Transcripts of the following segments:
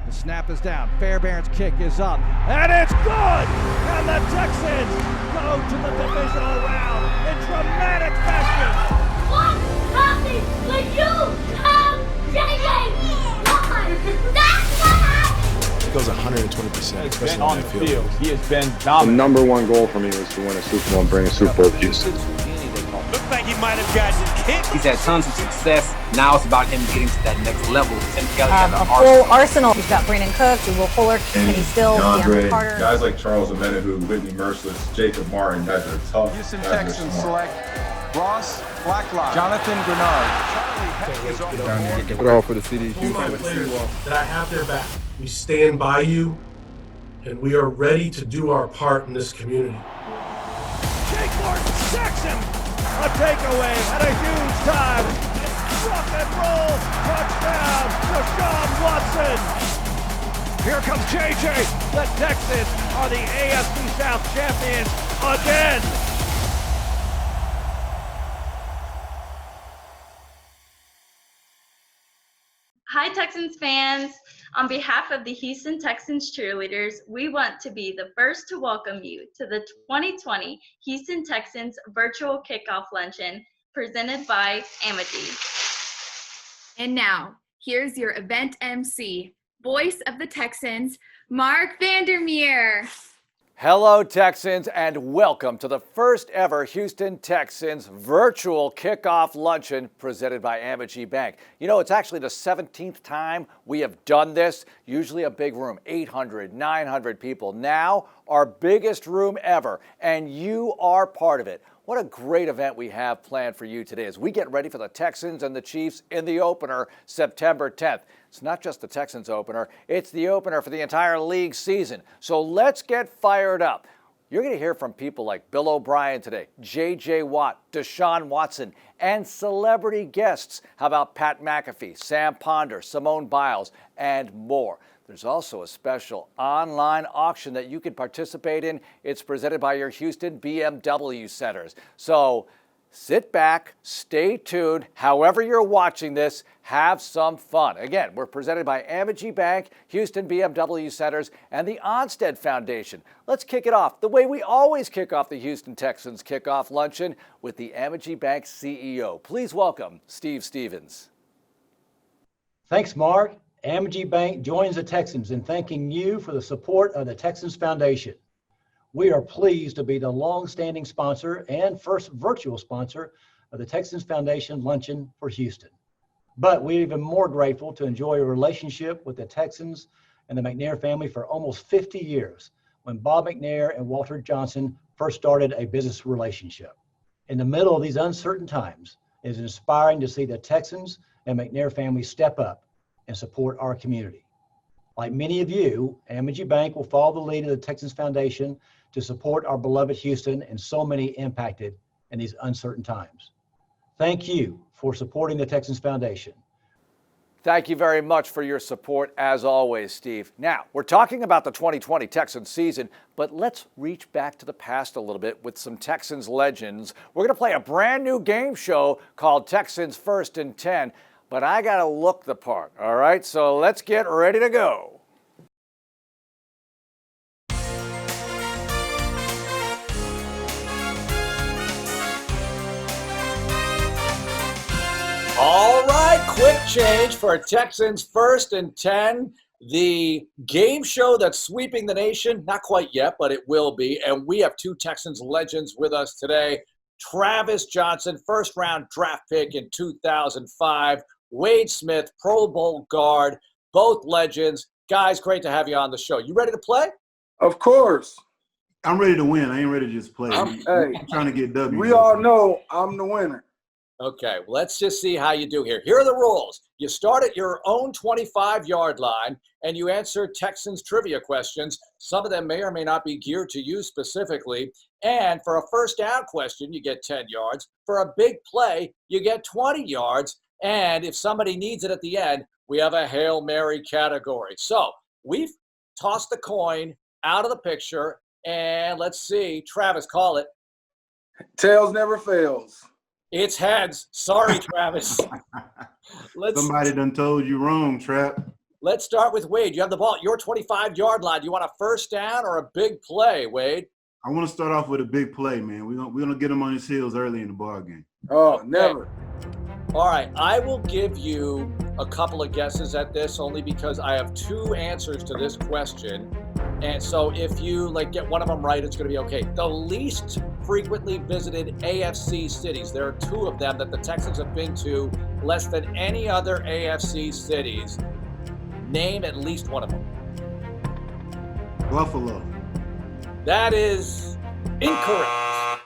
The snap is down. Fairbairn's kick is up. And it's good! And the Texans go to the divisional round in dramatic fashion. What happened when you have J.J. Watt? That's what happened! He goes 120%, especially on the field. He has been dominant. The number one goal for me was to win a Super Bowl and bring a Super Bowl to Houston. Looked like he might have gotten kicked. He's had tons of success. Now it's about him getting to that next level. And together a full arsenal. He's got Brandon Cooks, Will Fuller, Kenny Stills, DeAndre Carter. Guys like Charles Omenihu, Whitney Merciless, Jacob Martin, guys are tough. Houston Texans select Ross Blacklock, Jonathan Grenard. Get it all for the city. All my players that I have their back. We stand by you, and we are ready to do our part in this community. Jake Martin sacks him. A takeaway at a huge time. Rock and roll. Touchdown. Deshaun Watson. Here comes JJ. The Texans are the AFC South champions again. Hi, Texans fans. On behalf of the Houston Texans cheerleaders, we want to be the first to welcome you to the 2020 Houston Texans Virtual Kickoff Luncheon presented by Amegy. And now, here's your event MC, voice of the Texans, Mark Vandermeer. Hello, Texans, and welcome to the first ever Houston Texans Virtual Kickoff Luncheon presented by Amegy Bank. You know, it's actually the 17th time we have done this, usually a big room, 800, 900 people. Now, our biggest room ever, and you are part of it. What a great event we have planned for you today as we get ready for the Texans and the Chiefs in the opener September 10th. It's not just the Texans opener, it's the opener for the entire league season. So let's get fired up. You're going to hear from people like Bill O'Brien today, J.J. Watt, Deshaun Watson, and celebrity guests. How about Pat McAfee, Sam Ponder, Simone Biles, and more. There's also a special online auction that you can participate in. It's presented by your Houston BMW centers. So sit back, stay tuned. However you're watching this, have some fun. Again, we're presented by Amegy Bank, Houston BMW centers, and the Onstead Foundation. Let's kick it off the way we always kick off the Houston Texans Kickoff Luncheon with the Amegy Bank CEO. Please welcome Steve Stevens. Thanks, Mark. Amegy Bank joins the Texans in thanking you for the support of the Texans Foundation. We are pleased to be the long-standing sponsor and first virtual sponsor of the Texans Foundation Luncheon for Houston. But we're even more grateful to enjoy a relationship with the Texans and the McNair family for almost 50 years, when Bob McNair and Walter Johnson first started a business relationship. In the middle of these uncertain times, it is inspiring to see the Texans and McNair family step up and support our community. Like many of you, Amegy Bank will follow the lead of the Texans Foundation to support our beloved Houston and so many impacted in these uncertain times. Thank you for supporting the Texans Foundation. Thank you very much for your support, as always, Steve. Now, we're talking about the 2020 Texans season, but let's reach back to the past a little bit with some Texans legends. We're going to play a brand new game show called Texans First and 10. But I got to look the part, all right? So let's get ready to go. All right, quick change for Texans First and 10. The game show that's sweeping the nation, not quite yet, but it will be. And we have two Texans legends with us today. Travis Johnson, first-round draft pick in 2005. Wade Smith, Pro Bowl guard, both legends. Guys, great to have you on the show. You ready to play? Of course. I'm ready to win. I ain't ready to just play. I'm trying to get W. We all know I'm the winner. Okay, let's just see how you do here. Here are the rules. You start at your own 25-yard line, and you answer Texans trivia questions. Some of them may or may not be geared to you specifically. And for a first down question, you get 10 yards. For a big play, you get 20 yards. And if somebody needs it at the end, we have a Hail Mary category. So we've tossed the coin out of the picture, and let's see. Travis, call it. Tails never fails. It's heads. Sorry, Travis. Somebody done told you wrong, Trap. Let's start with Wade. You have the ball at your 25-yard line. Do you want a first down or a big play, Wade? I want to start off with a big play, man. We're gonna get him on his heels early in the ball game. Oh, never. All right, I will give you a couple of guesses at this only because I have 2 answers to this question. And so if you get one of them right, it's going to be okay. The least frequently visited AFC cities, there are 2 of them that the Texans have been to less than any other AFC cities. Name at least one of them. Buffalo. That is incorrect.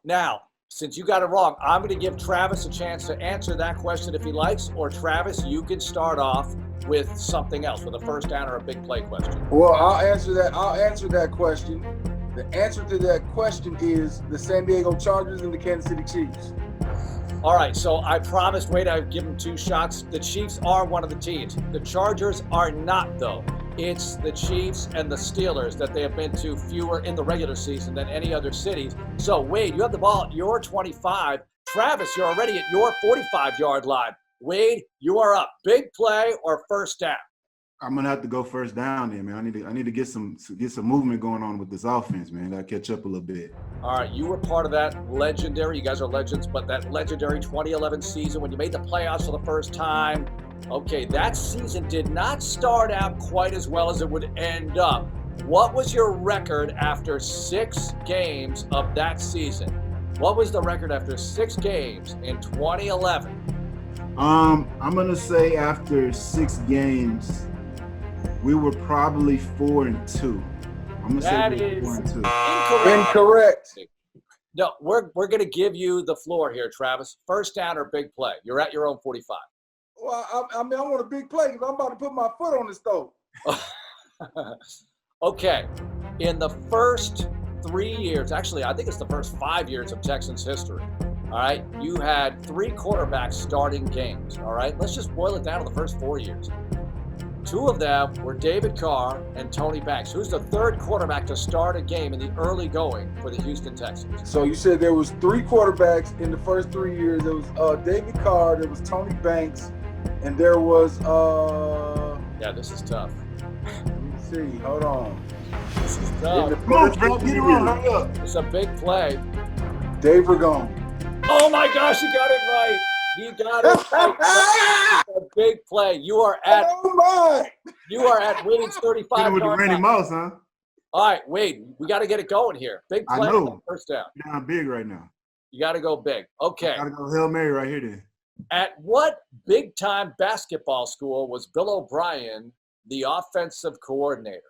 Now, since you got it wrong, I'm going to give Travis a chance to answer that question if he likes. Or Travis, you can start off with something else, with a first down or a big play question. Well, I'll answer that question. The answer to that question is the San Diego Chargers and the Kansas City Chiefs. All right, so I promised Wade I'd give him 2 shots. The Chiefs are one of the teams. The Chargers are not, though. It's the Chiefs and the Steelers that they have been to fewer in the regular season than any other cities. So, Wade, you have the ball at your 25. Travis, you're already at your 45-yard line. Wade, you are up. Big play or first down? I'm gonna have to go first down there, man. I need to get some movement going on with this offense, man. Gotta catch up a little bit. All right, you were part of that legendary, you guys are legends, but that legendary 2011 season when you made the playoffs for the first time. Okay, that season did not start out quite as well as it would end up. What was your record after 6 games of that season? What was the record after 6 games in 2011? I'm gonna say after 6 games, we were probably 4-2. I'm gonna say we were 4-2. Incorrect. No, we're gonna give you the floor here, Travis. First down or big play? You're at your own 45. Well, I want a big play because I'm about to put my foot on the stove. Okay, in the first 3 years, actually, I think it's the first 5 years of Texans history. All right, you had 3 quarterbacks starting games. All right, let's just boil it down to the first 4 years. 2 of them were David Carr and Tony Banks. Who's the 3rd quarterback to start a game in the early going for the Houston Texans? So you said there was 3 quarterbacks in the first 3 years. There was David Carr, there was Tony Banks, and there was Yeah, this is tough. Let me see. Hold on. This is tough. Come on, bro, get it on. Hurry up. It's a big play. Dave Ragone. Oh my gosh, you got it right. You got it right. It's a big play. You are at Wade's 35 with the Randy Mouse, huh? All right, Wade, we got to get it going here. Big play. I know. First down. I'm big right now. You got to go big. Okay. I got to go Hail Mary right here then. At what big-time basketball school was Bill O'Brien the offensive coordinator?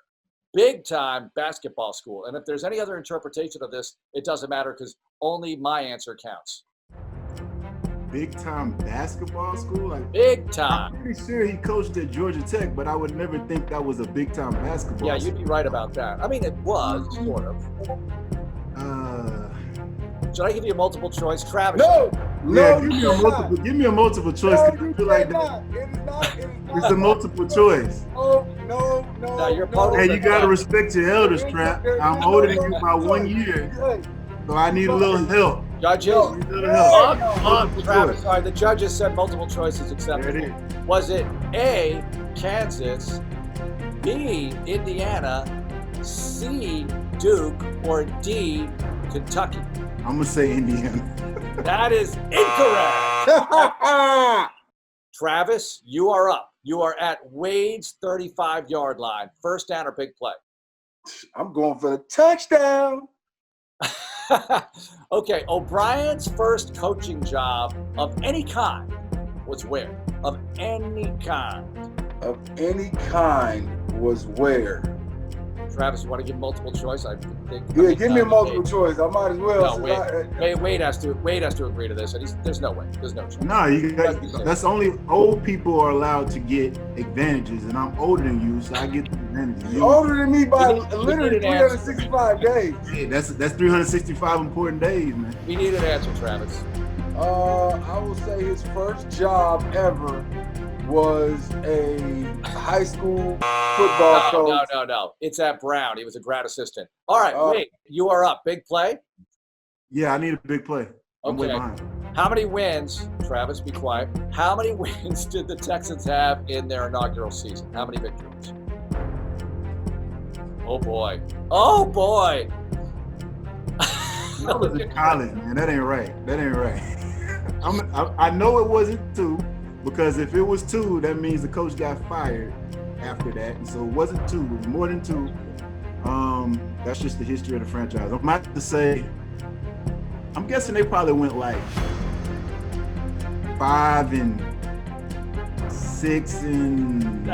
Big-time basketball school. And if there's any other interpretation of this, it doesn't matter because only my answer counts. Big-time basketball school? Big time. I'm pretty sure he coached at Georgia Tech, but I would never think that was a big-time basketball Yeah, school. you'd be right about that. I mean, it was, sort of. Should I give you a multiple choice? Travis? No! Yeah, give me a multiple choice. No, I feel like that. It's a multiple choice. Oh, no. Your opponent. Hey, you gotta respect your elders, Trap. I'm older than you by 1 year, so I need a little help. Judges, Travis. All right, the judges said multiple choice is acceptable. Was it A, Kansas, B, Indiana, C, Duke, or D, Kentucky? I'm gonna say Indiana. That is incorrect. Travis, you are up. You are at Wade's 35-yard line. First down or big play? I'm going for the touchdown. Okay, O'Brien's first coaching job of any kind was where? Of any kind. Of any kind was where? Travis, you want to give multiple choice? I think. Yeah, give me a multiple choice. I might as well. No, Wade has to agree to this, and there's no way. There's no chance. No, that's only old people are allowed to get advantages, and I'm older than you, so I get the advantages. You're older than me by literally 365 days. Yeah, that's 365 important days, man. We need an answer, Travis. I will say his first job ever was a high school football coach. No. It's at Brown. He was a grad assistant. All right, Wade, you are up. Big play? Yeah, I need a big play. I'm way behind. How many wins, Travis, be quiet. How many wins did the Texans have in their inaugural season? How many victories? Oh, boy. Oh, boy. I was in college, man. That ain't right. That ain't right. I know it wasn't 2, because if it was 2, that means the coach got fired after that. And so it wasn't 2, it was more than 2. That's just the history of the franchise. I'm about to say, I'm guessing they probably went like 5 and 6 and.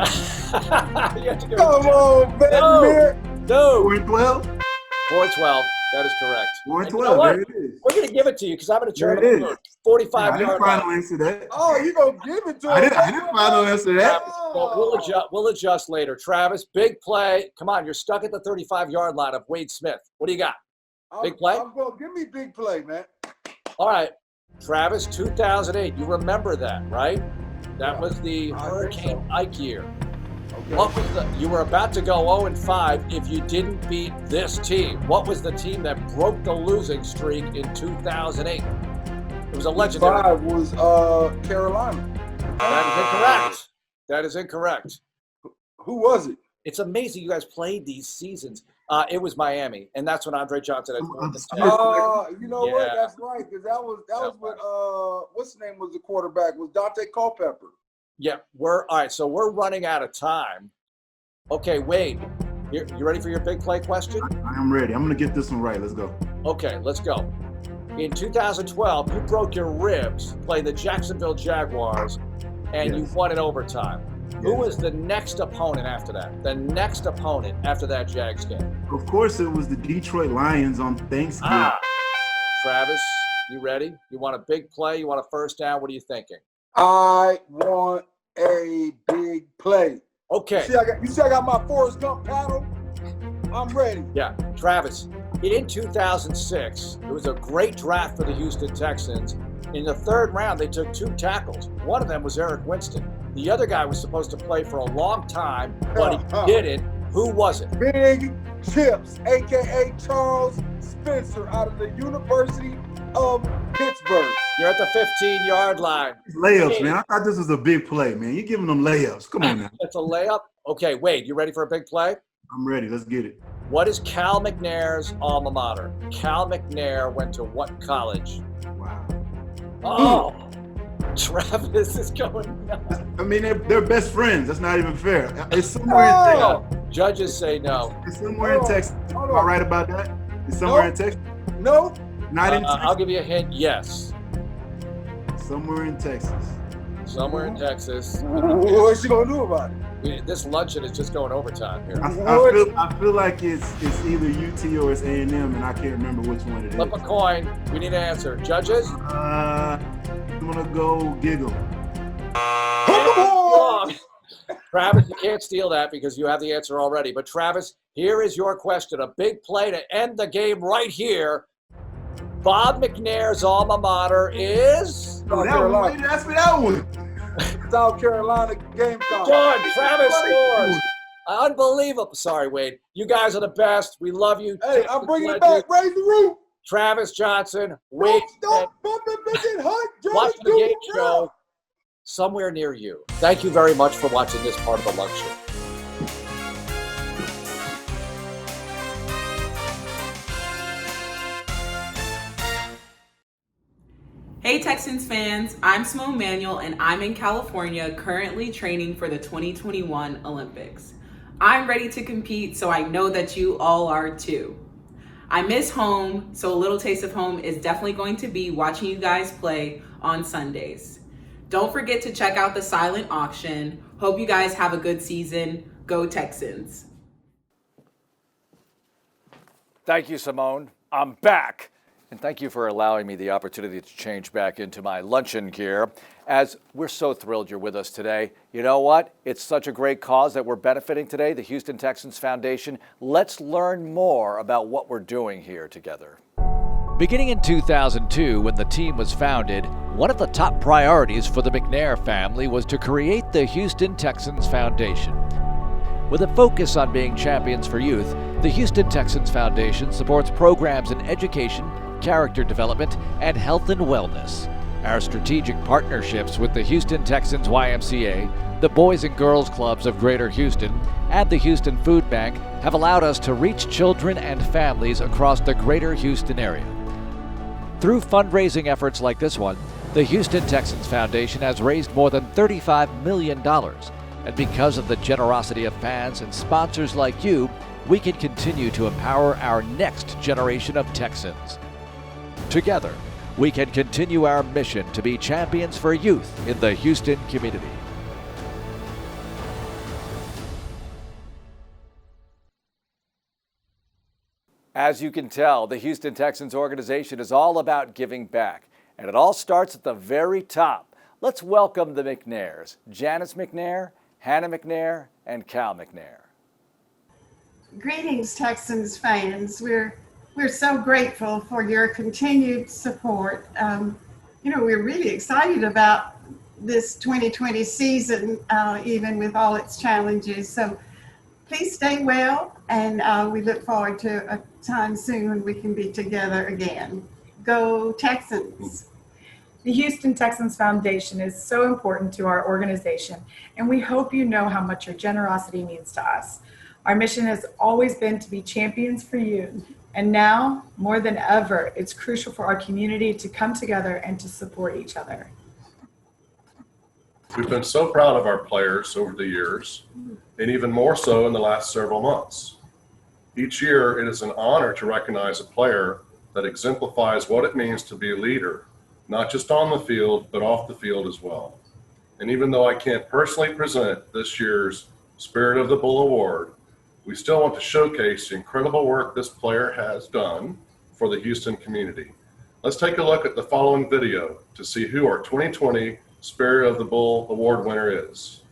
Come on, man. No. 4 and 12. 4 and 12. That is correct. 4 and 12. You know there it is. We're going to give it to you because I'm going to turn There it it is. 45 yard line. I didn't final answer that. Oh, you gonna give it to him? I didn't final answer that. Well, we'll adjust later. Travis, big play. Come on, you're stuck at the 35-yard line of Wade Smith. What do you got? Big play? Give me big play, man. All right. Travis, 2008. You remember that, right? That was the Hurricane Ike year. Okay. What was you were about to go 0-5 if you didn't beat this team. What was the team that broke the losing streak in 2008? It was a legendary. 5 was Carolina. That is incorrect. That is incorrect. Who was it? It's amazing you guys played these seasons. It was Miami, and that's when Andre Johnson had you know what? That's right, because that was when what's his name was the quarterback? Was Dante Culpepper. Yeah, all right, so we're running out of time. Okay, Wade, you ready for your big play question? I am ready. I'm going to get this one right. Let's go. Okay, let's go. In 2012, you broke your ribs playing the Jacksonville Jaguars, and you won in overtime. Who was the next opponent after that? The next opponent after that Jags game? Of course, it was the Detroit Lions on Thanksgiving. Travis, you ready? You want a big play? You want a first down? What are you thinking? I want a big play. Okay. You see, I got my Forrest Gump paddle. I'm ready. Yeah, Travis. In 2006, it was a great draft for the Houston Texans. In the 3rd round, they took 2 tackles. One of them was Eric Winston. The other guy was supposed to play for a long time, but he didn't. Who was it? Big Chips, a.k.a. Charles Spencer, out of the University of Pittsburgh. You're at the 15-yard line. Layups, man. I thought this was a big play, man. You're giving them layups. Come on now. It's a layup? Okay, Wade, you ready for a big play? I'm ready. Let's get it. What is Cal McNair's alma mater? Cal McNair went to what college? Wow. Oh, Travis is going nuts. I mean, they're best friends. That's not even fair. It's somewhere in Texas. Judges say no. It's somewhere in Texas. Am I right about that? It's somewhere in Texas? No. Not in Texas? I'll give you a hint. Yes. Somewhere in Texas. Somewhere in Texas. What's she going to do about it? This luncheon is just going overtime here. I feel like it's either UT or it's A&M, and I can't remember which one it is. Flip a coin. We need an answer. Judges? I'm going to go Giggle. Wrong. Travis, you can't steal that because you have the answer already. But Travis, here is your question. A big play to end the game right here. Bob McNair's alma mater is? Oh, ask me that one. South Carolina Gamecock. Done. Travis scores. Unbelievable. Sorry, Wade. You guys are the best. We love you. Hey, I'm bringing it back. Raise the roof. Travis Johnson, Wade. Don't bump it, make it hot. Watch the game show somewhere near you. Thank you very much for watching this part of the luncheon. Hey Texans fans, I'm Simone Biles and I'm in California currently training for the 2021 Olympics. I'm ready to compete, so I know that you all are too. I miss home, so a little taste of home is definitely going to be watching you guys play on Sundays. Don't forget to check out the silent auction. Hope you guys have a good season. Go Texans. Thank you, Simone. I'm back. And thank you for allowing me the opportunity to change back into my luncheon gear. As we're so thrilled you're with us today. You know what? It's such a great cause that we're benefiting today, the Houston Texans Foundation. Let's learn more about what we're doing here together. Beginning in 2002, when the team was founded, one of the top priorities for the McNair family was to create the Houston Texans Foundation. With a focus on being champions for youth, the Houston Texans Foundation supports programs in education, character development, and health and wellness. Our strategic partnerships with the Houston Texans YMCA, the Boys and Girls Clubs of Greater Houston, and the Houston Food Bank have allowed us to reach children and families across the Greater Houston area. Through fundraising efforts like this one, the Houston Texans Foundation has raised more than $35 million. And because of the generosity of fans and sponsors like you, we can continue to empower our next generation of Texans. Together, we can continue our mission to be champions for youth in the Houston community. As you can tell, the Houston Texans organization is all about giving back, and it all starts at the very top. Let's welcome the McNairs, Janice McNair, Hannah McNair, and Cal McNair. Greetings, Texans fans. We're so grateful for your continued support. We're really excited about this 2020 season, even with all its challenges. So please stay well, and we look forward to a time soon when we can be together again. Go Texans! The Houston Texans Foundation is so important to our organization, and we hope you know how much your generosity means to us. Our mission has always been to be champions for you, and now, more than ever, it's crucial for our community to come together and to support each other. We've been so proud of our players over the years, and even more so in the last several months. Each year, it is an honor to recognize a player that exemplifies what it means to be a leader, not just on the field, but off the field as well. And even though I can't personally present this year's Spirit of the Bull Award, we still want to showcase the incredible work this player has done for the Houston community. Let's take a look at the following video to see who our 2020 Spirit of the Bull Award winner is.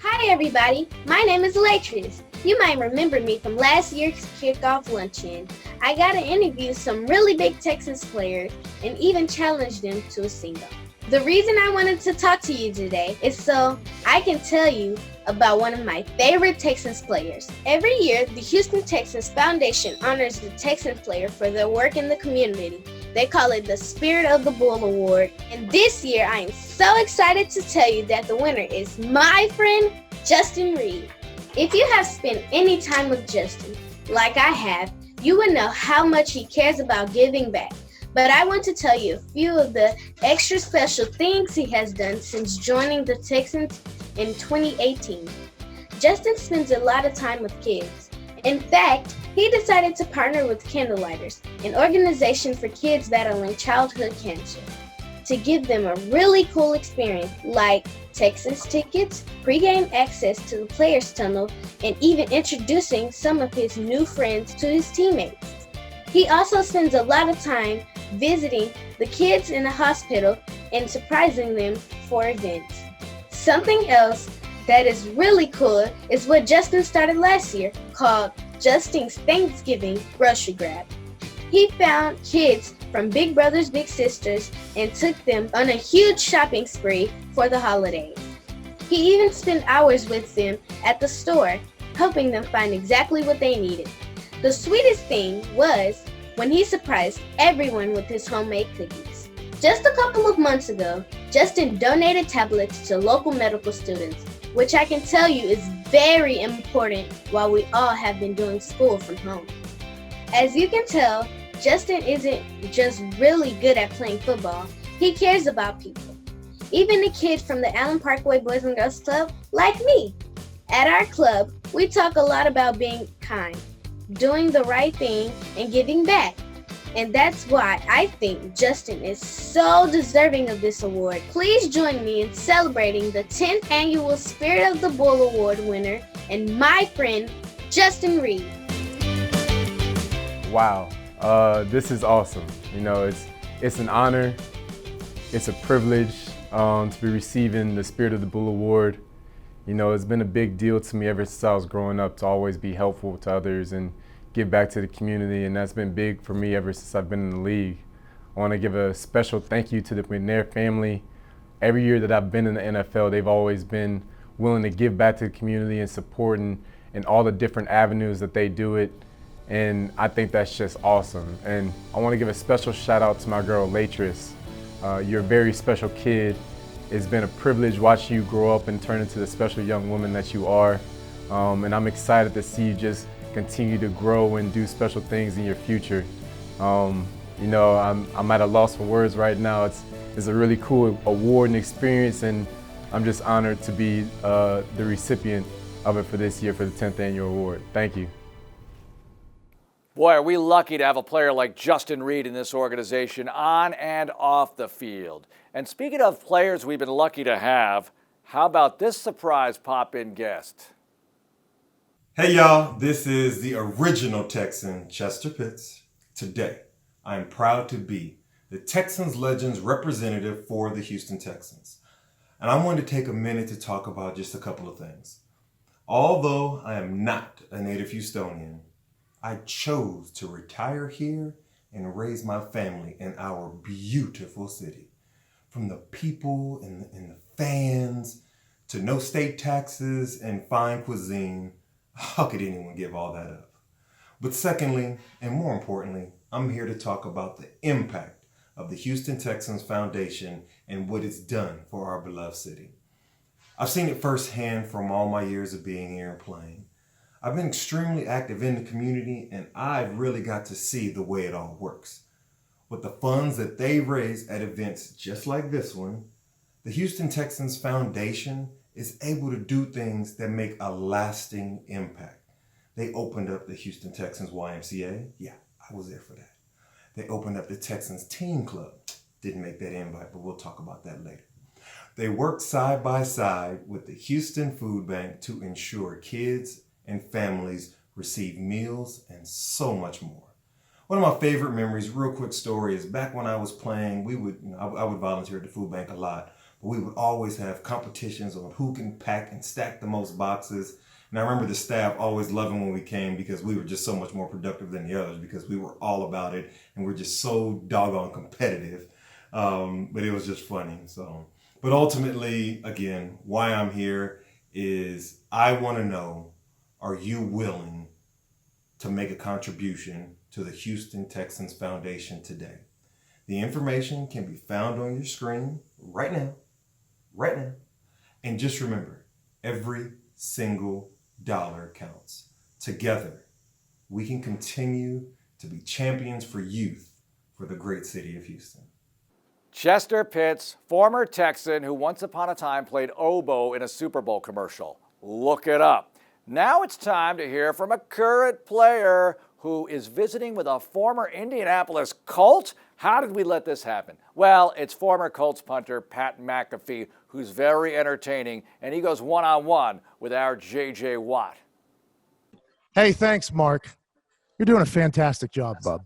Hi everybody, my name is Latrice. You might remember me from last year's Kickoff Luncheon. I got to interview some really big Texans players and even challenge them to a sing-off. The reason I wanted to talk to you today is so I can tell you about one of my favorite Texans players. Every year, the Houston Texans Foundation honors the Texans player for their work in the community. They call it the Spirit of the Bull Award. And this year, I am so excited to tell you that the winner is my friend, Justin Reid. If you have spent any time with Justin, like I have, you will know how much he cares about giving back. But I want to tell you a few of the extra special things he has done since joining the Texans in 2018. Justin spends a lot of time with kids. In fact, he decided to partner with Candlelighters, an organization for kids battling childhood cancer, to give them a really cool experience like Texans tickets, pregame access to the Players Tunnel, and even introducing some of his new friends to his teammates. He also spends a lot of time visiting the kids in the hospital and surprising them for events. Something else that is really cool is what Justin started last year called Justin's Thanksgiving Grocery Grab. He found kids from Big Brothers Big Sisters and took them on a huge shopping spree for the holidays. He even spent hours with them at the store, helping them find exactly what they needed. The sweetest thing was when he surprised everyone with his homemade cookies. Just a couple of months ago, Justin donated tablets to local medical students, which I can tell you is very important while we all have been doing school from home. As you can tell, Justin isn't just really good at playing football, he cares about people. Even a kid from the Allen Parkway Boys and Girls Club, like me. At our club, we talk a lot about being kind, doing the right thing, and giving back. And that's why I think Justin is so deserving of this award. Please join me in celebrating the 10th annual Spirit of the Bull Award winner and my friend, Justin Reid. Wow, this is awesome. You know, it's an honor, it's a privilege to be receiving the Spirit of the Bull Award. You know, it's been a big deal to me ever since I was growing up to always be helpful to others and give back to the community, and that's been big for me ever since I've been in the league. I want to give a special thank you to the McNair family. Every year that I've been in the NFL, they've always been willing to give back to the community and support in all the different avenues that they do it. And I think that's just awesome. And I want to give a special shout out to my girl, Latris. You're a very special kid. It's been a privilege watching you grow up and turn into the special young woman that you are. And I'm excited to see you just continue to grow and do special things in your future. You know, I'm at a loss for words right now. It's a really cool award and experience, and I'm just honored to be the recipient of it for this year for the 10th annual award. Thank you. Boy, are we lucky to have a player like Justin Reid in this organization on and off the field. And speaking of players we've been lucky to have, how about this surprise pop-in guest? Hey y'all, this is the original Texan, Chester Pitts. Today, I am proud to be the Texans Legends representative for the Houston Texans. And I wanted to take a minute to talk about just a couple of things. Although I am not a native Houstonian, I chose to retire here and raise my family in our beautiful city. From the people and the fans to no state taxes and fine cuisine, how could anyone give all that up? But secondly, and more importantly, I'm here to talk about the impact of the Houston Texans Foundation and what it's done for our beloved city. I've seen it firsthand from all my years of being here and playing. I've been extremely active in the community, and I've really got to see the way it all works. With the funds that they raise at events just like this one, the Houston Texans Foundation is able to do things that make a lasting impact. They opened up the Houston Texans YMCA. Yeah, I was there for that. They opened up the Texans Team Club. Didn't make that invite, but we'll talk about that later. They worked side by side with the Houston Food Bank to ensure kids and families receive meals and so much more. One of my favorite memories, real quick story, is back when I was playing, I would volunteer at the food bank a lot, but we would always have competitions on who can pack and stack the most boxes. And I remember the staff always loving when we came because we were just so much more productive than the others because we were all about it and we're just so doggone competitive. But it was just funny. But ultimately, again, why I'm here is I want to know, are you willing to make a contribution to the Houston Texans Foundation today? The information can be found on your screen right now. And just remember, every single dollar counts. Together, we can continue to be champions for youth for the great city of Houston. Chester Pitts, former Texan who once upon a time played oboe in a Super Bowl commercial. Look it up. Now it's time to hear from a current player who is visiting with a former Indianapolis Colt. How did we let this happen? Well, it's former Colts punter Pat McAfee, who's very entertaining, and he goes one-on-one with our J.J. Watt. Hey, thanks, Mark. You're doing a fantastic job, bub.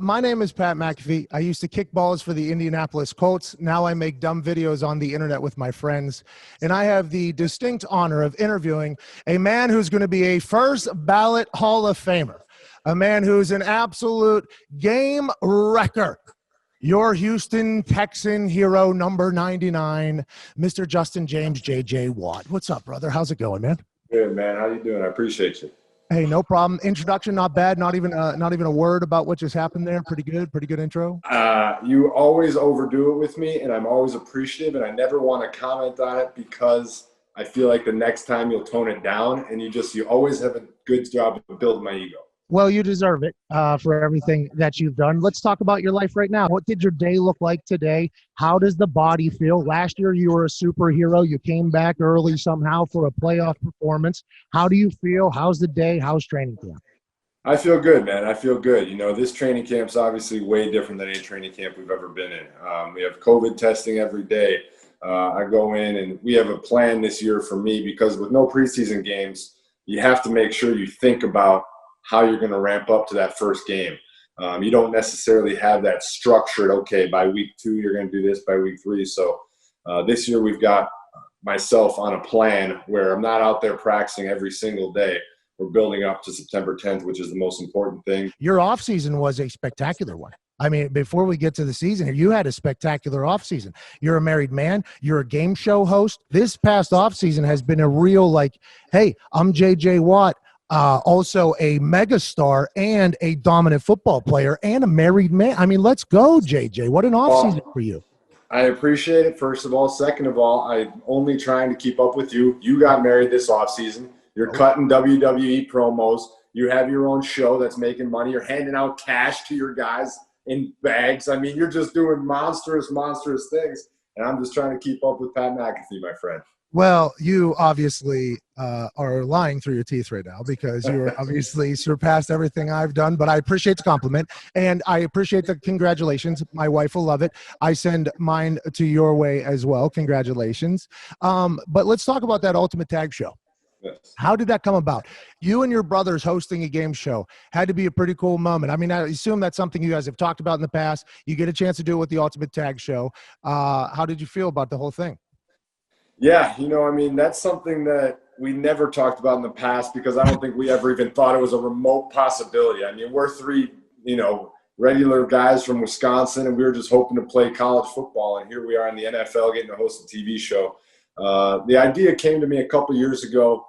My name is Pat McAfee. I used to kick balls for the Indianapolis Colts. Now I make dumb videos on the internet with my friends. And I have the distinct honor of interviewing a man who's going to be a first ballot Hall of Famer, a man who's an absolute game wrecker. Your Houston Texan hero, number 99, Mr. Justin James J.J. Watt. What's up, brother? How's it going, man? Good, man. How you doing? I appreciate you. Hey, no problem. Introduction, not bad. Not even a word about what just happened there. Pretty good intro. You always overdo it with me, and I'm always appreciative, and I never want to comment on it because I feel like the next time you'll tone it down, and you always have a good job of building my ego. Well, you deserve it for everything that you've done. Let's talk about your life right now. What did your day look like today? How does the body feel? Last year, you were a superhero. You came back early somehow for a playoff performance. How do you feel? How's the day? How's training camp? I feel good, man. I feel good. You know, this training camp's obviously way different than any training camp we've ever been in. We have COVID testing every day. I go in, and we have a plan this year for me because with no preseason games, you have to make sure you think about how you're going to ramp up to that first game. You don't necessarily have that structured, okay, by week 2, you're going to do this, by week 3. So this year we've got myself on a plan where I'm not out there practicing every single day. We're building up to September 10th, which is the most important thing. Your offseason was a spectacular one. I mean, before we get to the season, you had a spectacular offseason. You're a married man. You're a game show host. This past offseason has been a real hey, I'm J.J. Watt. also a megastar and a dominant football player and a married man. I mean, let's go, JJ. What an offseason for you. I appreciate it, first of all. Second of all, I'm only trying to keep up with you. You got married this offseason. You're cutting WWE promos. You have your own show that's making money. You're handing out cash to your guys in bags. I mean, you're just doing monstrous things. And I'm just trying to keep up with Pat McAfee, my friend. Well, you obviously are lying through your teeth right now because you are obviously surpassed everything I've done, but I appreciate the compliment and I appreciate the congratulations. My wife will love it. I send mine to your way as well. Congratulations. But let's talk about that Ultimate Tag Show. Yes. How did that come about? You and your brothers hosting a game show had to be a pretty cool moment. I mean, I assume that's something you guys have talked about in the past. You get a chance to do it with the Ultimate Tag Show. How did you feel about the whole thing? Yeah, I mean, that's something that we never talked about in the past because I don't think we ever even thought it was a remote possibility. I mean, we're three, regular guys from Wisconsin, and we were just hoping to play college football, and here we are in the NFL getting to host a TV show. The idea came to me a couple years ago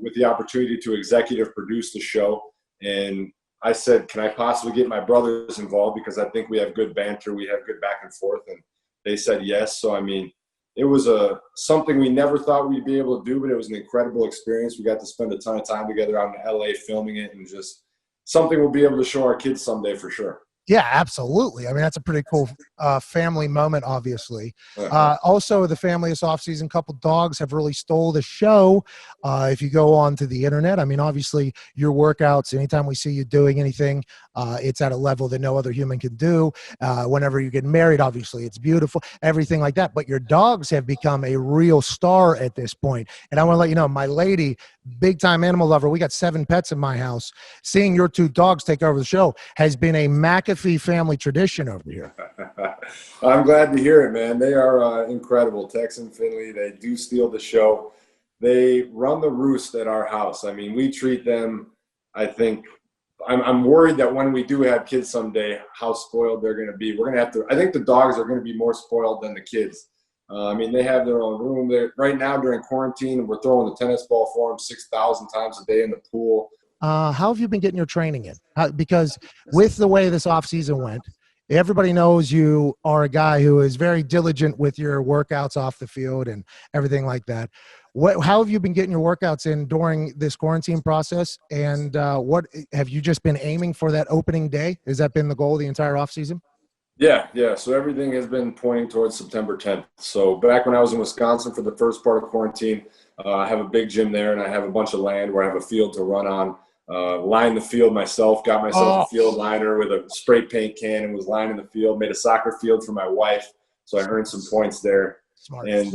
with the opportunity to executive produce the show, and I said, can I possibly get my brothers involved because I think we have good banter, we have good back and forth, and they said yes. So, I mean, it was something we never thought we'd be able to do, but it was an incredible experience. We got to spend a ton of time together out in LA filming it, and just something we'll be able to show our kids someday for sure. Yeah, absolutely. I mean, that's a pretty cool family moment, obviously. Also, the family this offseason, couple dogs have really stole the show. If you go on to the internet, I mean, obviously, your workouts, anytime we see you doing anything, it's at a level that no other human can do. Whenever you get married, obviously, it's beautiful, everything like that. But your dogs have become a real star at this point. And I want to let you know, my lady, big-time animal lover, we got 7 pets in my house. Seeing your 2 dogs take over the show has been a McAfee family tradition over here. I'm glad to hear it, man. They are incredible. Tex and Finley, they do steal the show. They run the roost at our house. I mean, we treat them, I think, I'm worried that when we do have kids someday, how spoiled they're going to be. We're going to have to, I think the dogs are going to be more spoiled than the kids. I mean, they have their own room. Right now during quarantine, we're throwing the tennis ball for them 6,000 times a day in the pool. How have you been getting your training in? Because with the way this offseason went, everybody knows you are a guy who is very diligent with your workouts off the field and everything like that. How have you been getting your workouts in during this quarantine process? And what have you just been aiming for that opening day? Has that been the goal the entire offseason? Yeah. So everything has been pointing towards September 10th. So back when I was in Wisconsin for the first part of quarantine, I have a big gym there, and I have a bunch of land where I have a field to run on. Lined the field myself, got myself a field liner with a spray paint can and was lining the field, made a soccer field for my wife. So I earned some points there. Smart. And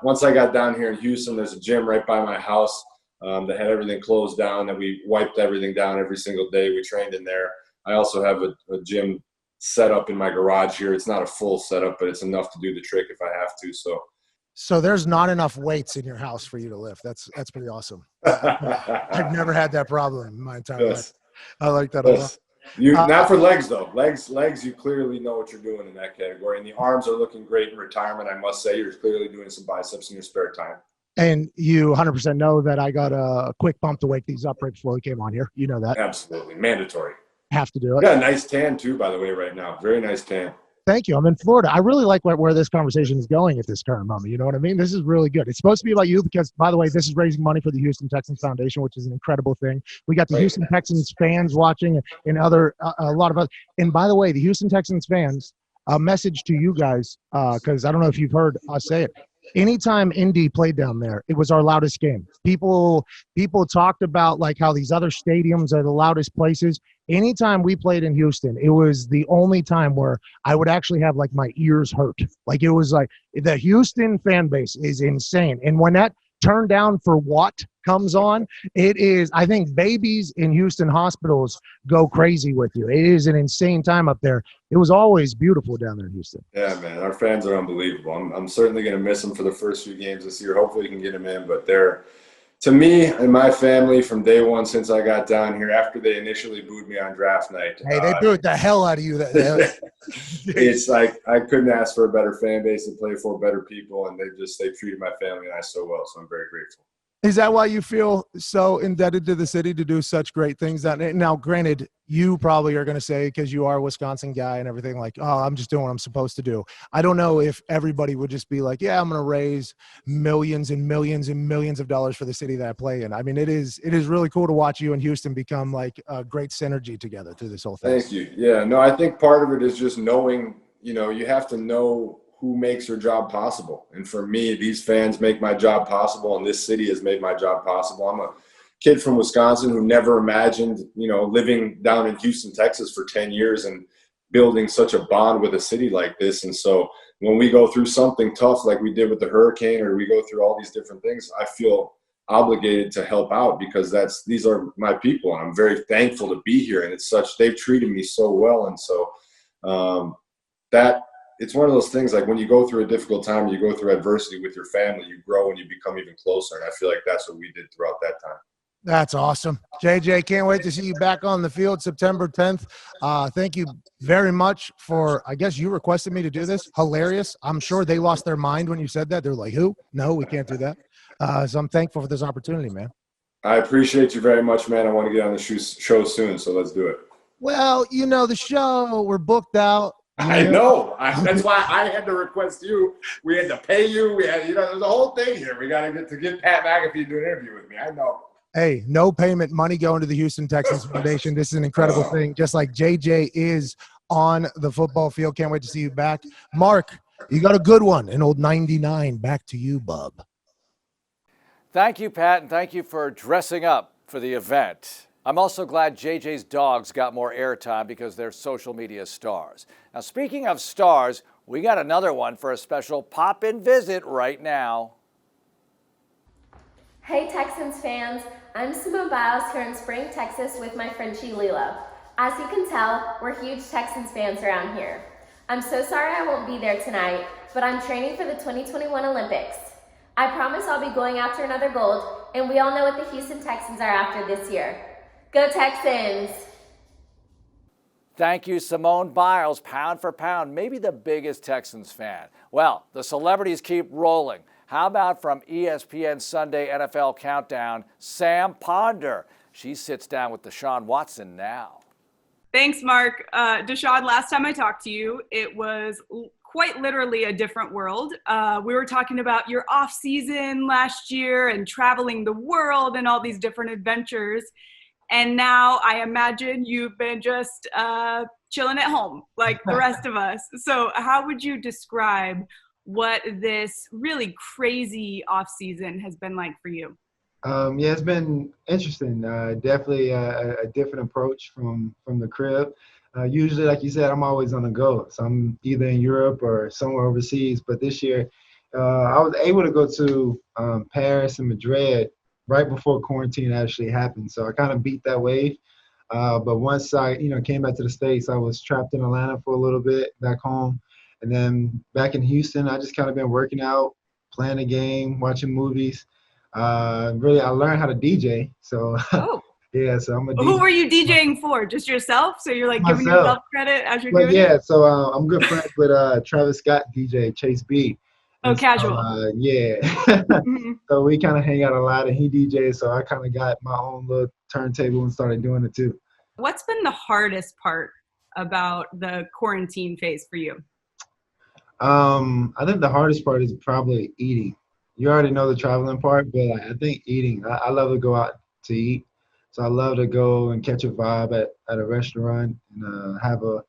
once I got down here in Houston, there's a gym right by my house that had everything closed down, that we wiped everything down every single day. We trained in there. I also have a gym set up in my garage here. It's not a full setup, but it's enough to do the trick if I have to. So there's not enough weights in your house for you to lift. That's pretty awesome. I've never had that problem in my entire life. I like that a lot. Not for legs though. Legs, you clearly know what you're doing in that category. And the arms are looking great in retirement. I must say, you're clearly doing some biceps in your spare time. And you 100% know that I got a quick bump to wake these up right before we came on here. You know that. Absolutely. Mandatory. Have to do it. You got a nice tan too, by the way, right now. Very nice tan. Thank you. I'm in Florida. I really like where this conversation is going at this current moment. You know what I mean? This is really good. It's supposed to be about you because, by the way, this is raising money for the Houston Texans Foundation, which is an incredible thing. We got the Houston Texans fans watching and a lot of other. And by the way, the Houston Texans fans, a message to you guys, because I don't know if you've heard us say it. Anytime Indy played down there, it was our loudest game. People talked about like how these other stadiums are the loudest places. Anytime we played in Houston, it was the only time where I would actually have like my ears hurt. Like it was like the Houston fan base is insane. And when that Turn Down for What comes on, it is, I think babies in Houston hospitals go crazy with you. It is an insane time up there. It was always beautiful down there in Houston. Yeah, man, our fans are unbelievable. I'm certainly going to miss them for the first few games this year. Hopefully we can get them in, but they're, to me and my family from day one since I got down here, after they initially booed me on draft night. Hey, they booed the hell out of you. It's like I couldn't ask for a better fan base to play for, better people, and they've treated my family and I so well, so I'm very grateful. Is that why you feel so indebted to the city to do such great things? Now, granted, you probably are going to say, because you are a Wisconsin guy and everything, like, oh, I'm just doing what I'm supposed to do. I don't know if everybody would just be like, yeah, I'm going to raise millions and millions and millions of dollars for the city that I play in. I mean, it is really cool to watch you and Houston become like a great synergy together through this whole thing. Thank you. Yeah, no, I think part of it is just knowing, you have to know who makes your job possible. And for me, these fans make my job possible, and this city has made my job possible. I'm a kid from Wisconsin who never imagined, living down in Houston, Texas for 10 years and building such a bond with a city like this. And so when we go through something tough like we did with the hurricane, or we go through all these different things, I feel obligated to help out, because these are my people, and I'm very thankful to be here. And they've treated me so well. And so it's one of those things, like when you go through a difficult time, you go through adversity with your family, you grow and you become even closer. And I feel like that's what we did throughout that time. That's awesome. JJ, can't wait to see you back on the field September 10th. Thank you very much for, I guess you requested me to do this. Hilarious. I'm sure they lost their mind when you said that. They're like, who? No, we can't do that. So I'm thankful for this opportunity, man. I appreciate you very much, man. I want to get on the show soon, so let's do it. Well, the show, we're booked out. I know. That's why I had to request you. We had to pay you. We had, there's a whole thing here. We got to get Pat McAfee to do an interview with me. I know. Hey, no payment, money going to the Houston Texans Foundation. This is an incredible thing, just like JJ is on the football field. Can't wait to see you back. Mark, you got a good one, an old 99. Back to you, bub. Thank you, Pat, and thank you for dressing up for the event. I'm also glad JJ's dogs got more airtime because they're social media stars. Now, speaking of stars, we got another one for a special pop-in visit right now. Hey Texans fans, I'm Simone Biles here in Spring, Texas with my Frenchie Lilo. As you can tell, we're huge Texans fans around here. I'm so sorry I won't be there tonight, but I'm training for the 2021 Olympics. I promise I'll be going after another gold, and we all know what the Houston Texans are after this year. Go Texans! Thank you, Simone Biles, pound for pound, maybe the biggest Texans fan. Well, the celebrities keep rolling. How about from ESPN Sunday NFL Countdown, Sam Ponder? She sits down with Deshaun Watson now. Thanks, Mark. Deshaun, last time I talked to you, it was quite literally a different world. We were talking about your off season last year and traveling the world and all these different adventures. And now I imagine you've been just chilling at home like the rest of us. So how would you describe what this really crazy off season has been like for you? Yeah, it's been interesting. Definitely a different approach from the crib. Usually, like you said, I'm always on the go. So I'm either in Europe or somewhere overseas. But this year, I was able to go to Paris and Madrid right before quarantine actually happened. So I kind of beat that wave. But once I, came back to the States, I was trapped in Atlanta for a little bit back home. And then back in Houston, I just kind of been working out, playing a game, watching movies. Really, I learned how to DJ. So, yeah, so I'm a DJ. Who were you DJing for? Just yourself? So you're like giving yourself credit as you're doing it? it? So I'm good friends with Travis Scott DJ, Chase B. Oh, casual. Yeah. So we kind of hang out a lot, and he DJs, so I kind of got my own little turntable and started doing it too. What's been the hardest part about the quarantine phase for you? I think the hardest part is probably eating. You already know the traveling part, but I think eating. I love to go out to eat. So I love to go and catch a vibe at a restaurant and have a,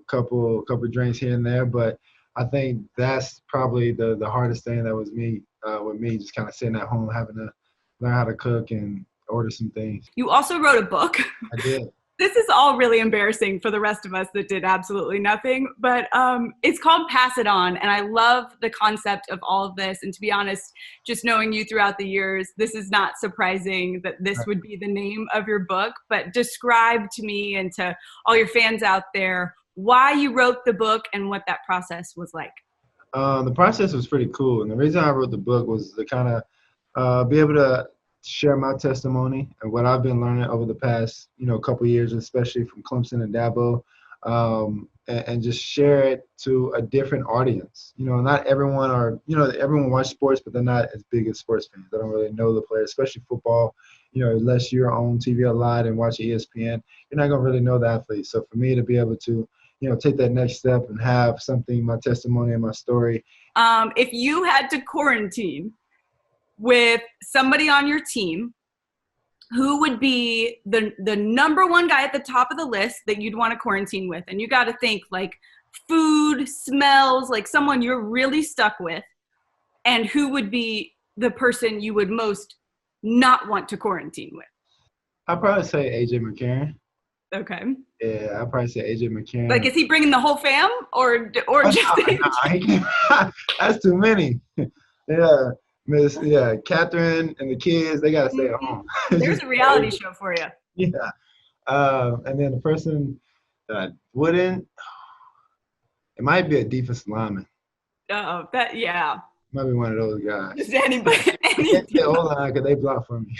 couple drinks here and there. But I think that's probably the hardest thing that was with me, just kind of sitting at home, having to learn how to cook and order some things. You also wrote a book. I did. This is all really embarrassing for the rest of us that did absolutely nothing, but it's called Pass It On, and I love the concept of all of this. And to be honest, just knowing you throughout the years, this is not surprising that this would be the name of your book, but describe to me and to all your fans out there why you wrote the book and what that process was like. The process was pretty cool, and the reason I wrote the book was to kind of be able to share my testimony and what I've been learning over the past, couple years, especially from Clemson and Dabo. and just share it to a different audience. Not everyone everyone watches sports, but they're not as big as sports fans. They don't really know the players, especially football. Unless you're on TV a lot and watch ESPN, you're not gonna really know the athlete. So for me to be able to, take that next step and have something, my testimony and my story. If you had to quarantine with somebody on your team, who would be the number one guy at the top of the list that you'd want to quarantine with? And you got to think like food, smells, like someone you're really stuck with. And who would be the person you would most not want to quarantine with? I'd probably say AJ McCarron. Okay. Yeah, I'd probably say AJ McCarron. Like, is he bringing the whole fam or just That's too many. Yeah, Catherine and the kids, they gotta stay at home. There's a reality show for you. Yeah. And then the person that I wouldn't, it might be a defensive lineman. Yeah. Might be one of those guys. Just anybody. Can't say O-line because they block for me.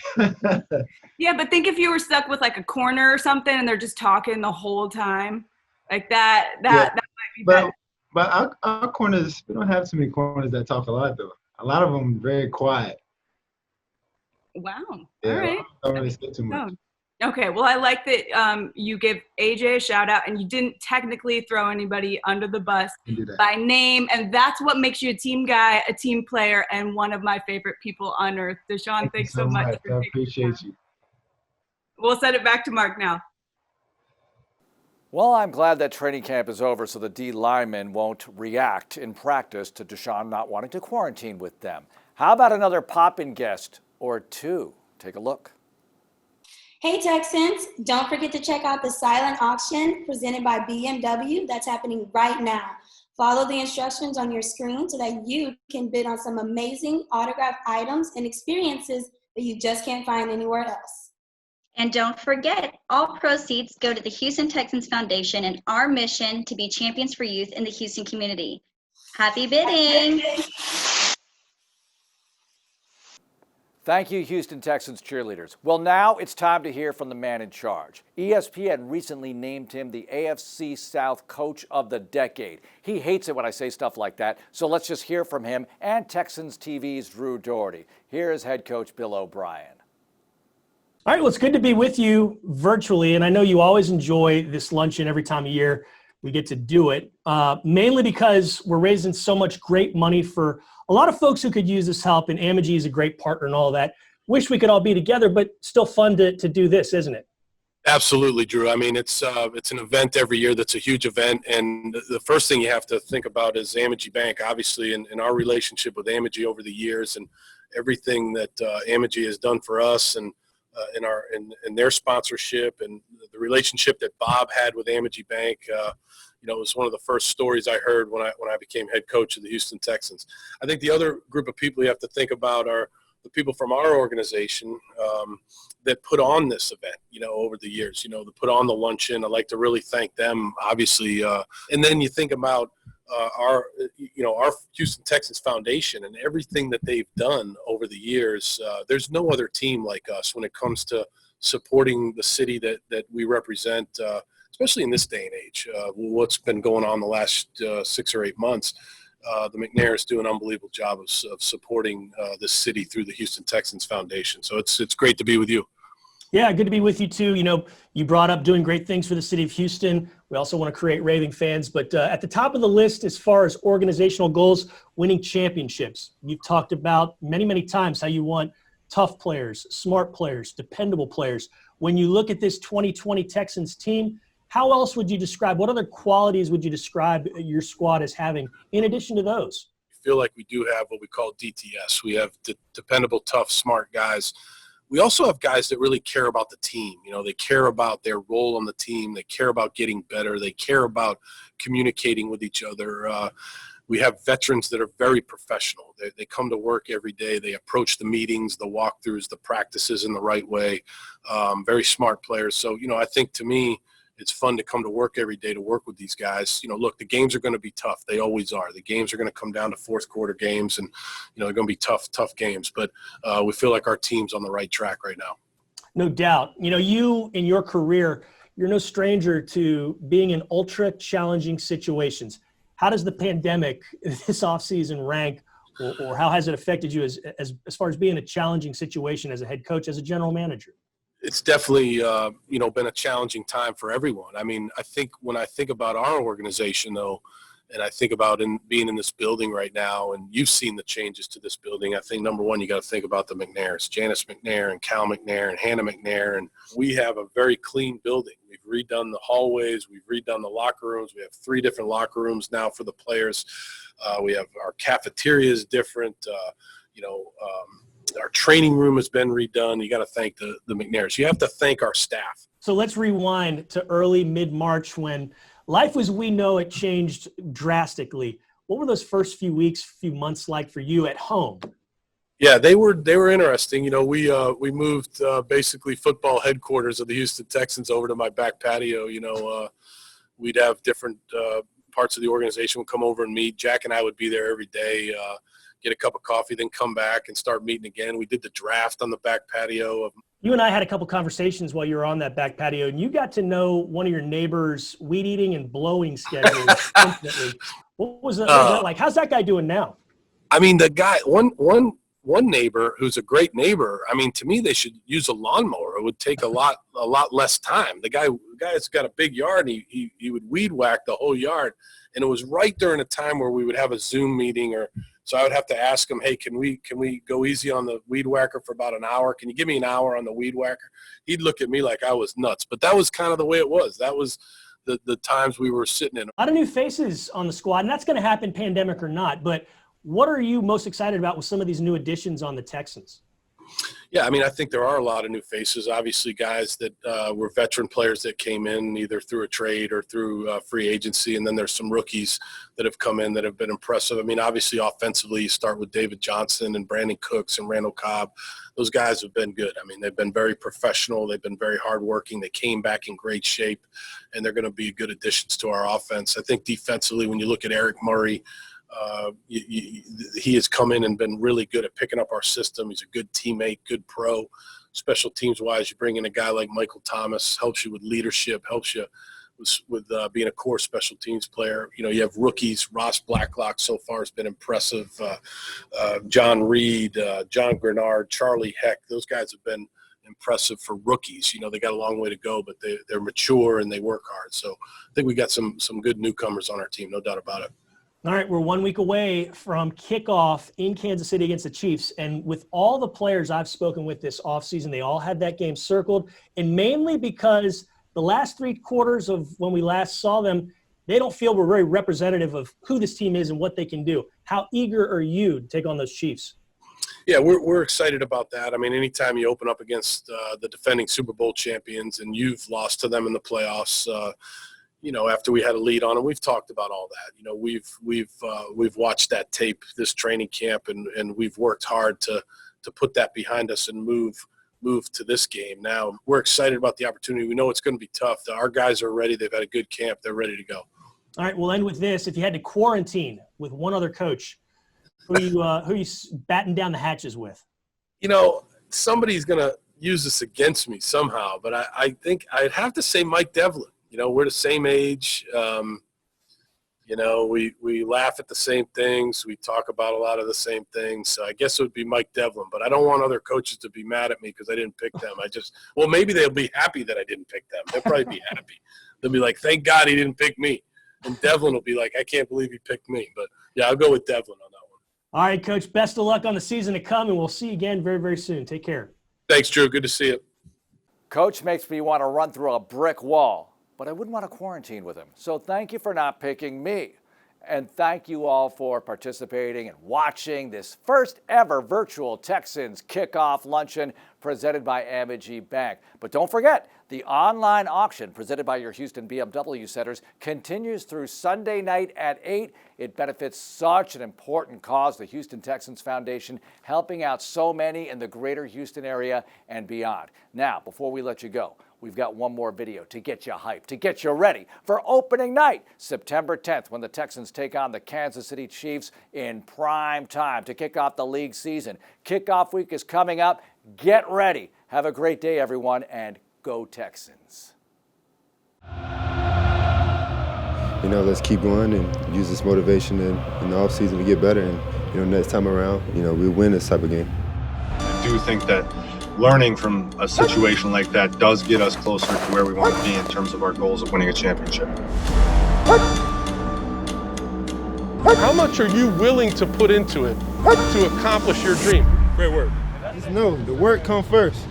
Yeah, but think if you were stuck with like a corner or something and they're just talking the whole time. Like that might be bad. But our corners, we don't have too many corners that talk a lot though. A lot of them very quiet. Wow. Yeah, All right. Don't really say too much. Okay. Well, I like that you give AJ a shout out and you didn't technically throw anybody under the bus by name. And that's what makes you a team guy, a team player, and one of my favorite people on earth. Deshaun, thanks so much. I appreciate you. We'll send it back to Mark now. Well, I'm glad that training camp is over so the D linemen won't react in practice to Deshaun not wanting to quarantine with them. How about another pop-in guest or two? Take a look. Hey Texans, don't forget to check out the silent auction presented by BMW that's happening right now. Follow the instructions on your screen so that you can bid on some amazing autographed items and experiences that you just can't find anywhere else. And don't forget, all proceeds go to the Houston Texans Foundation and our mission to be champions for youth in the Houston community. Happy bidding! Thank you, Houston Texans cheerleaders. Well, now it's time to hear from the man in charge. ESPN recently named him the AFC South Coach of the Decade. He hates it when I say stuff like that, so let's just hear from him and Texans TV's Drew Doherty. Here is head coach Bill O'Brien. All right, well, it's good to be with you virtually, and I know you always enjoy this luncheon every time of year we get to do it, mainly because we're raising so much great money for a lot of folks who could use this help, and Amegy is a great partner and all that. Wish we could all be together, but still fun to do this, isn't it? Absolutely, Drew. I mean, it's an event every year that's a huge event, and the first thing you have to think about is Amegy Bank, obviously, and our relationship with Amegy over the years and everything that Amegy has done for us and in their sponsorship and the relationship that Bob had with Amegy Bank. It was one of the first stories I heard when I became head coach of the Houston Texans. I think the other group of people you have to think about are the people from our organization that put on this event, over the years, that put on the luncheon. I'd like to really thank them, obviously. And then you think about our Houston Texans Foundation and everything that they've done over the years. There's no other team like us when it comes to supporting the city that we represent, especially in this day and age. What's been going on the last 6 or 8 months, the McNairs do an unbelievable job of supporting this city through the Houston Texans Foundation. So it's great to be with you. Yeah, good to be with you too. You brought up doing great things for the city of Houston. We also want to create raving fans. But at the top of the list as far as organizational goals, winning championships. You've talked about many, many times how you want tough players, smart players, dependable players. When you look at this 2020 Texans team, how else would you describe, what other qualities would you describe your squad as having in addition to those? I feel like we do have what we call DTS. We have dependable, tough, smart guys. We also have guys that really care about the team. They care about their role on the team. They care about getting better. They care about communicating with each other. We have veterans that are very professional. They come to work every day. They approach the meetings, the walkthroughs, the practices in the right way. Very smart players. So, I think to me, it's fun to come to work every day to work with these guys. Look, the games are going to be tough. They always are. The games are going to come down to fourth quarter games, and they're going to be tough games. But we feel like our team's on the right track right now. No doubt. You in your career, you're no stranger to being in ultra challenging situations. How does the pandemic this offseason rank, or how has it affected you as far as being a challenging situation as a head coach, as a general manager? It's definitely, been a challenging time for everyone. I mean, I think when I think about our organization, though, and I think about being in this building right now, and you've seen the changes to this building, I think, number one, you got to think about the McNairs, Janice McNair and Cal McNair and Hannah McNair. And we have a very clean building. We've redone the hallways. We've redone the locker rooms. We have 3 different locker rooms now for the players. We have our cafeteria is different. Our training room has been redone. You got to thank the McNairs. You have to thank our staff. So let's rewind to early mid-March when life as we know it changed drastically. What were those first few weeks, few months like for you at home? Yeah, they were interesting. We moved basically football headquarters of the Houston Texans over to my back patio. We'd have different parts of the organization would come over and meet. Jack and I would be there every day, get a cup of coffee, then come back and start meeting again. We did the draft on the back patio. You and I had a couple conversations while you were on that back patio, and you got to know one of your neighbors' weed eating and blowing schedules intimately. What was that like? How's that guy doing now? I mean, the guy, one neighbor who's a great neighbor, I mean, to me, they should use a lawnmower. It would take a lot less time. The guy's got a big yard, and he would weed whack the whole yard. And it was right during a time where we would have a Zoom meeting, so I would have to ask him, hey, can we go easy on the weed whacker for about an hour? Can you give me an hour on the weed whacker? He'd look at me like I was nuts. But that was kind of the way it was. That was the times we were sitting in. A lot of new faces on the squad, and that's going to happen pandemic or not. But what are you most excited about with some of these new additions on the Texans? Yeah, I mean, I think there are a lot of new faces. Obviously, guys that were veteran players that came in either through a trade or through free agency, and then there's some rookies that have come in that have been impressive. I mean, obviously, offensively, you start with David Johnson and Brandon Cooks and Randall Cobb. Those guys have been good. I mean, they've been very professional. They've been very hardworking. They came back in great shape, and they're going to be good additions to our offense. I think defensively, when you look at Eric Murray, he has come in and been really good at picking up our system. He's a good teammate, good pro. Special teams wise, you bring in a guy like Michael Thomas, helps you with leadership, helps you with being a core special teams player. You have rookies. Ross Blacklock so far has been impressive. John Reid, John Grenard, Charlie Heck, those guys have been impressive for rookies. They got a long way to go, but they're mature and they work hard. So I think we got some good newcomers on our team, no doubt about it. All right, we're 1 week away from kickoff in Kansas City against the Chiefs. And with all the players I've spoken with this offseason, they all had that game circled. And mainly because the last 3 quarters of when we last saw them, they don't feel we're very representative of who this team is and what they can do. How eager are you to take on those Chiefs? Yeah, we're excited about that. I mean, anytime you open up against the defending Super Bowl champions and you've lost to them in the playoffs, after we had a lead on them, we've talked about all that. We've watched that tape this training camp, and we've worked hard to put that behind us and move to this game. Now we're excited about the opportunity. We know it's going to be tough. Our guys are ready. They've had a good camp. They're ready to go. All right, we'll end with this. If you had to quarantine with one other coach, who are you batting down the hatches with? Somebody's going to use this against me somehow, but I think I'd have to say Mike Devlin. We're the same age. We laugh at the same things. We talk about a lot of the same things. So I guess it would be Mike Devlin, but I don't want other coaches to be mad at me because I didn't pick them. Maybe they'll be happy that I didn't pick them. They'll probably be happy. They'll be like, thank God he didn't pick me. And Devlin will be like, I can't believe he picked me. But yeah, I'll go with Devlin on that one. All right, Coach, best of luck on the season to come, and we'll see you again very, very soon. Take care. Thanks, Drew. Good to see you. Coach makes me want to run through a brick wall, but I wouldn't want to quarantine with him. So thank you for not picking me. And thank you all for participating and watching this first ever Virtual Texans Kickoff Luncheon presented by Amegy Bank. But don't forget, the online auction presented by your Houston BMW Centers continues through Sunday night at 8. It benefits such an important cause, the Houston Texans Foundation, helping out so many in the greater Houston area and beyond. Now, before we let you go, we've got one more video to get you hyped, to get you ready for opening night, September 10th, when the Texans take on the Kansas City Chiefs in prime time to kick off the league season. Kickoff week is coming up. Get ready. Have a great day, everyone, and go Texans. You know, let's keep going and use this motivation in the offseason to get better. And, you know, next time around, you know, we'll win this type of game. I do think that learning from a situation like that does get us closer to where we want to be in terms of our goals of winning a championship. How much are you willing to put into it to accomplish your dream? Great work. Just know the work comes first.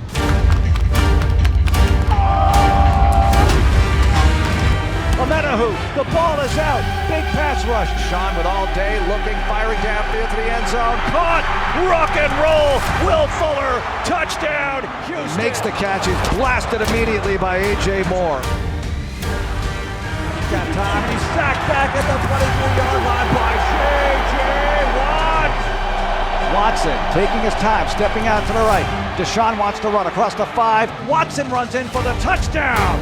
Amenahu, the ball is out. Big pass rush. Deshaun with all day, looking, firing downfield to the end zone. Caught. Rock and roll. Will Fuller. Touchdown. Houston. Makes the catch. He's blasted immediately by A.J. Moore. He's got time. He's sacked back at the 23-yard line by J.J. Watt. Watson taking his time, stepping out to the right. Deshaun wants to run across the 5. Watson runs in for the touchdown.